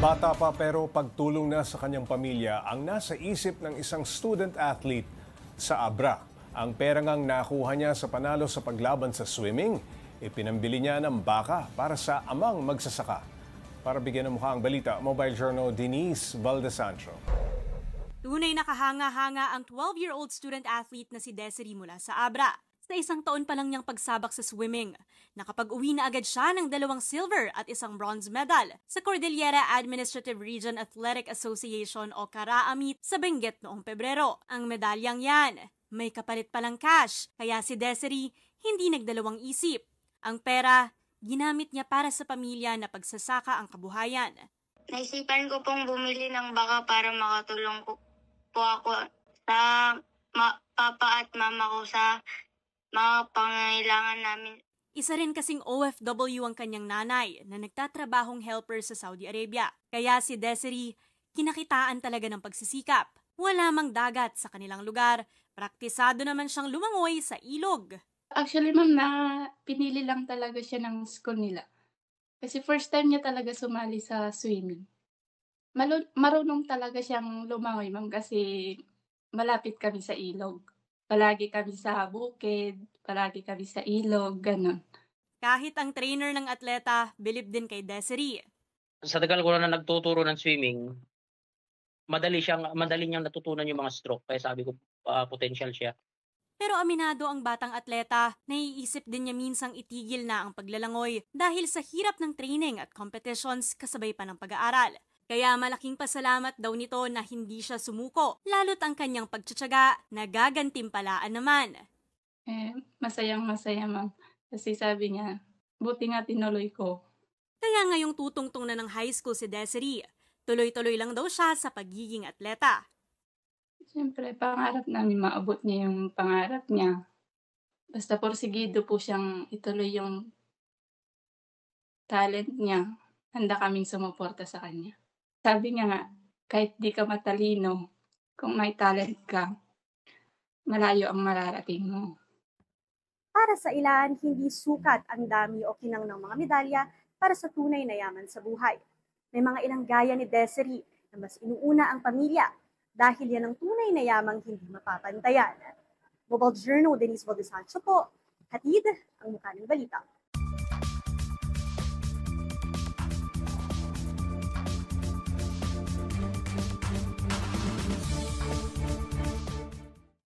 Bata pa pero pagtulong na sa kanyang pamilya ang nasa isip ng isang student athlete sa Abra. Ang pera ngang nakuha niya sa panalo sa paglaban sa swimming, ipinambili niya ng baka para sa amang magsasaka. Para bigyan ng mukha ang balita, Mobile Journal Denise Valdesancho. Tunay na kahanga-hanga ang 12-year-old student athlete na si Desiree mula sa Abra. Sa isang taon pa lang niyang pagsabak sa swimming, nakapag-uwi na agad siya ng 2 silver at 1 bronze medal sa Cordillera Administrative Region Athletic Association o CARAAMIT sa Benguet noong Pebrero. Ang medalyang yan, may kapalit palang cash, kaya si Desiree hindi nagdalawang isip. Ang pera, ginamit niya para sa pamilya na pagsasaka ang kabuhayan. Naisipan ko pong bumili ng baka para makatulong po ako sa papa at mama ko sa mga pangangailangan namin. Isa rin kasing OFW ang kanyang nanay na nagtatrabahong helper sa Saudi Arabia. Kaya si Desiree, kinakitaan talaga ng pagsisikap. Wala mang dagat sa kanilang lugar, praktisado naman siyang lumangoy sa ilog. Actually, ma'am, pinili lang talaga siya ng school nila. Kasi first time niya talaga sumali sa swimming. Marunong talaga siyang lumangoy, ma'am, kasi malapit kami sa ilog. Palagi kami sa bukid, palagi kami sa ilog, ganun. Kahit ang trainer ng atleta, bilib din kay Desiree. Sa tagal ko na nagtuturo ng swimming, madali niyang natutunan yung mga stroke. Kaya sabi ko, potential siya. Pero aminado ang batang atleta, naiisip din niya minsang itigil na ang paglalangoy dahil sa hirap ng training at competitions kasabay pa ng pag-aaral. Kaya malaking pasalamat daw nito na hindi siya sumuko, lalo't ang kanyang pagtsatsaga na gagantimpalaan naman. Masayang-masaya, ma'am. Kasi sabi niya, buti nga tinuloy ko. Kaya ngayong tutungtong na ng high school si Desiree, tuloy-tuloy lang daw siya sa pagiging atleta. Siyempre, pangarap namin maabot niya yung pangarap niya. Basta porsigido po siyang ituloy yung talent niya. Handa kaming sumuporta sa kanya. Sabi niya nga, kahit di ka matalino, kung may talent ka, malayo ang mararating mo. Para sa ilan, hindi sukat ang dami o kinang ng mga medalya para sa tunay na yaman sa buhay. May mga ilang gaya ni Desiree na mas inuuna ang pamilya dahil yan ang tunay na yamang hindi mapapantayan. Mobile Journal Denise Valdesancho po, hatid ang mukha ng balita.